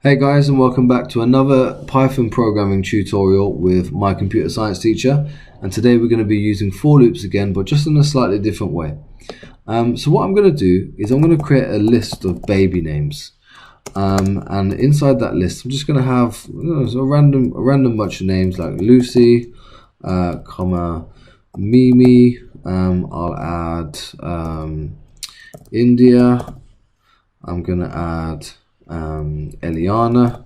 Hey guys, and welcome back to another Python programming tutorial with my computer science teacher. And today we're going to be using for loops again, but just in a slightly different way. So what I'm going to do is I'm going to create a list of baby names. And inside that list, I'm just going to have a random bunch of names like Lucy, comma, Mimi. I'll add India. I'm going to add Eliana,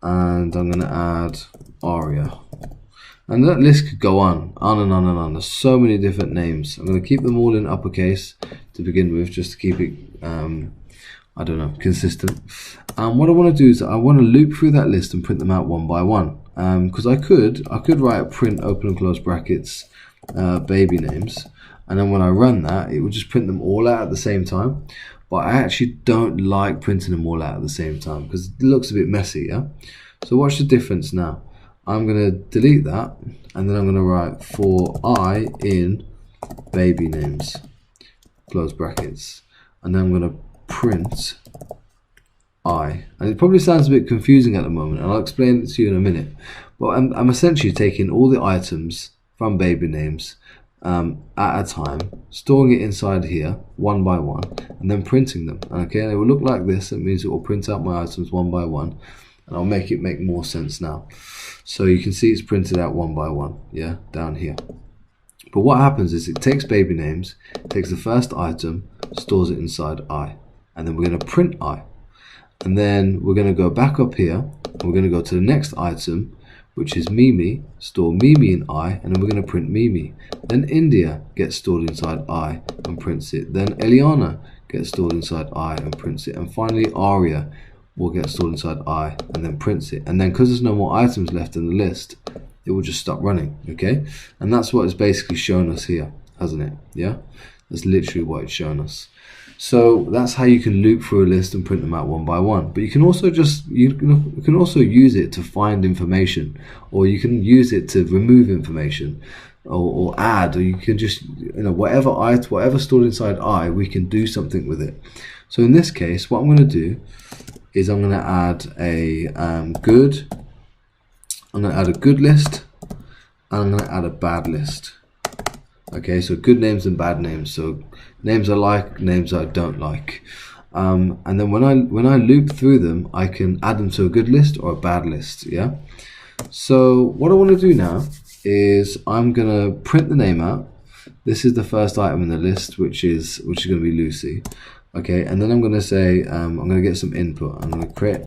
and I'm going to add Aria, and that list could go on and on and on. There's so many different names. I'm going to keep them all in uppercase to begin with, just to keep it consistent. What I want to do is I want to loop through that list and print them out one by one, because I could write print open and close brackets baby names, and then when I run that, it will just print them all out at the same time. But I actually don't like printing them all out at the same time because it looks a bit messy, yeah? So watch the difference now. I'm going to delete that, and then I'm going to write for I in baby names, close brackets, and then I'm going to print I. And it probably sounds a bit confusing at the moment, and I'll explain it to you in a minute. But I'm essentially taking all the items from baby names at a time, storing it inside here one by one, and then printing them. Okay, and it will look like this. It means it will print out my items one by one, and I'll make it make more sense now. So you can see it's printed out one by one, yeah, down here. But what happens is it takes baby names, takes the first item, stores it inside I, and then we're going to print I, and then we're going to go back up here, and we're going to go to the next item, which is Mimi, store Mimi in I, and then we're going to print Mimi. Then India gets stored inside I and prints it. Then Eliana gets stored inside I and prints it. And finally Aria will get stored inside I and then prints it. And then because there's no more items left in the list, it will just stop running, okay? And that's what it's basically shown us here, hasn't it? Yeah, that's literally what it's shown us. So that's how you can loop through a list and print them out one by one. But you can also you can also use it to find information, or you can use it to remove information, or add, or you can just whatever stored inside I, we can do something with it. So in this case, what I'm going to do is I'm going to add a good list, and I'm going to add a bad list. Okay, so good names and bad names. So names I like, names I don't like. And then when I loop through them, I can add them to a good list or a bad list. Yeah. So what I want to do now is I'm gonna print the name out. This is the first item in the list, which is going to be Lucy. Okay, and then I'm going to say I'm going to get some input. I'm going to create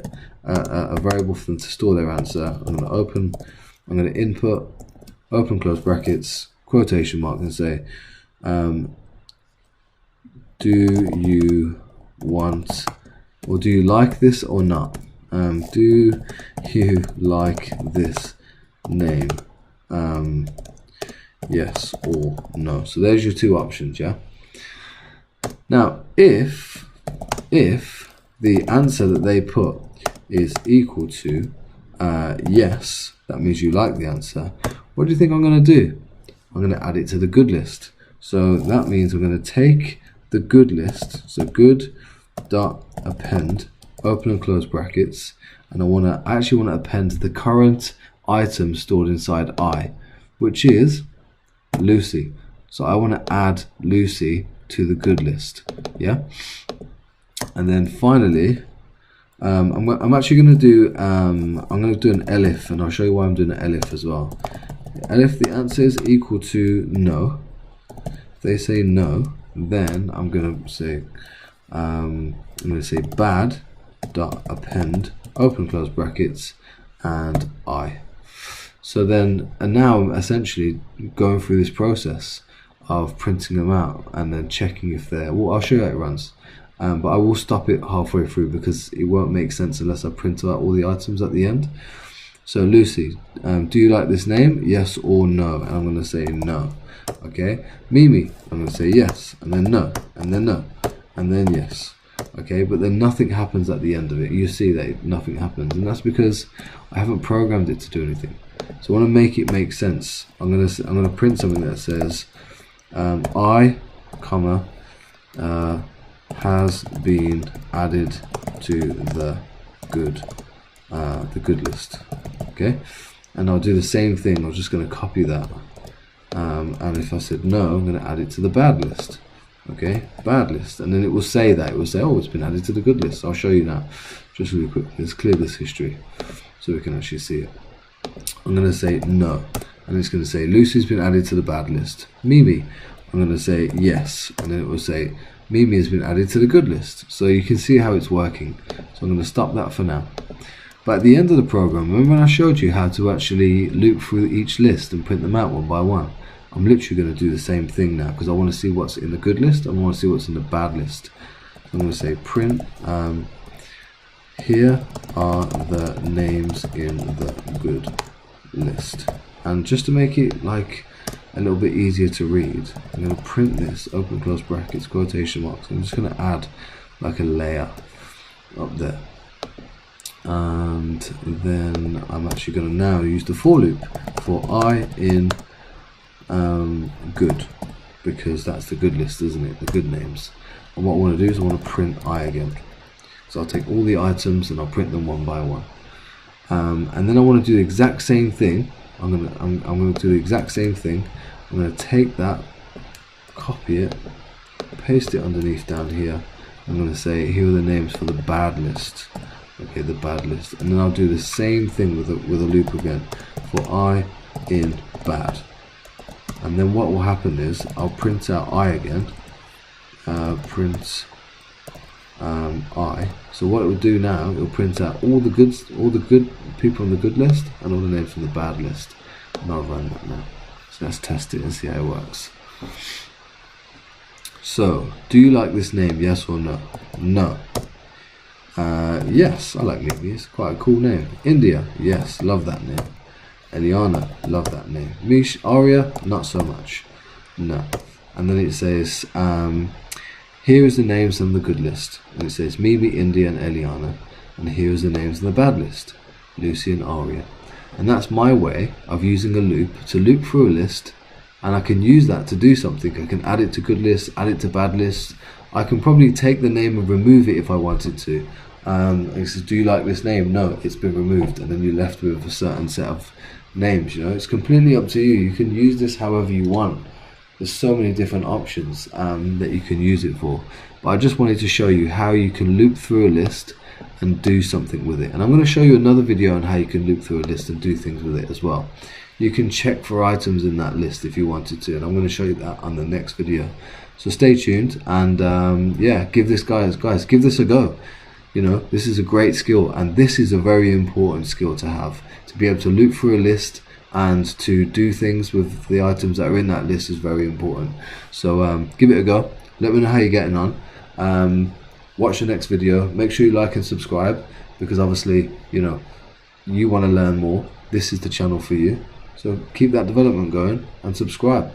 a variable for them to store their answer. I'm going to input, open close brackets, quotation mark, and say do you want, or do you like this or not? Do you like this name? Yes or no. So there's your two options, yeah? Now if the answer that they put is equal to yes, that means you like the answer, what do you think I'm going to do? I'm going to add it to the good list. So that means I'm going to take the good list, so good dot append open and close brackets, and I actually want to append the current item stored inside I, which is Lucy. So I want to add Lucy to the good list, yeah. And then finally I'm actually going to do an elif, and I'll show you why I'm doing an elif as well. And if the answer is equal to no, if they say no, then I'm going to say bad dot append open close brackets and I. So then, and now I'm essentially going through this process of printing them out and then checking if they're, well, I'll show you how it runs, but I will stop it halfway through because it won't make sense unless I print out all the items at the end. So Lucy, do you like this name? Yes or no? And I'm going to say no. Okay. Mimi, I'm going to say yes, and then no, and then no, and then yes. Okay, but then nothing happens at the end of it. You see that nothing happens, and that's because I haven't programmed it to do anything. So I want to make it make sense. I'm going to print something that says I, comma, has been added to the good list. Okay, and I'll do the same thing. I'm just going to copy that, and if I said no, I'm going to add it to the bad list. Okay, bad list, and then it will say that. It will say, oh, it's been added to the good list. I'll show you now, just really quick. Let's clear this history so we can actually see it. I'm going to say no, and it's going to say Lucy's been added to the bad list. Mimi, I'm going to say yes, and then it will say Mimi has been added to the good list. So you can see how it's working. So I'm going to stop that for now. But at the end of the program, remember when I showed you how to actually loop through each list and print them out one by one? I'm literally going to do the same thing now, because I want to see what's in the good list and I want to see what's in the bad list. So I'm going to say print, here are the names in the good list. And just to make it like a little bit easier to read, I'm going to print this, open close brackets, quotation marks. I'm just going to add like a layer up there. And then I'm actually going to now use the for loop for I in good, because that's the good list, isn't it? The good names. And what I want to do is I want to print I again. So I'll take all the items and I'll print them one by one. And then I want to do the exact same thing. I'm going to do the exact same thing. I'm going to take that, copy it, paste it underneath down here. I'm going to say here are the names for the bad list. Okay, the bad list. And then I'll do the same thing with a loop again for I in bad. And then what will happen is I'll print out I again. Print I. So what it will do now, it will print out all the good people on the good list and all the names from the bad list. And I'll run that now. So let's test it and see how it works. So, do you like this name? Yes or no? No. Yes, I like Mimi. It's quite a cool name. India, yes, love that name. Eliana, love that name. Mish, Aria, not so much. No. And then it says, here is the names on the good list. And it says Mimi, India, and Eliana. And here is the names on the bad list, Lucy and Aria. And that's my way of using a loop to loop through a list, and I can use that to do something. I can add it to good lists, add it to bad lists. I can probably take the name and remove it if I wanted to. It says, do you like this name? No, it's been removed, and then you're left with a certain set of names. You know, it's completely up to you. You can use this however you want. There's so many different options that you can use it for. But I just wanted to show you how you can loop through a list and do something with it. And I'm going to show you another video on how you can loop through a list and do things with it as well. You can check for items in that list if you wanted to, and I'm going to show you that on the next video. So stay tuned, and yeah, give this guys, give this a go. You know, this is a great skill, and this is a very important skill to have. To be able to loop through a list and to do things with the items that are in that list is very important. So give it a go. Let me know how you're getting on. Watch the next video. Make sure you like and subscribe, because obviously, you know, you want to learn more. This is the channel for you. So keep that development going and subscribe.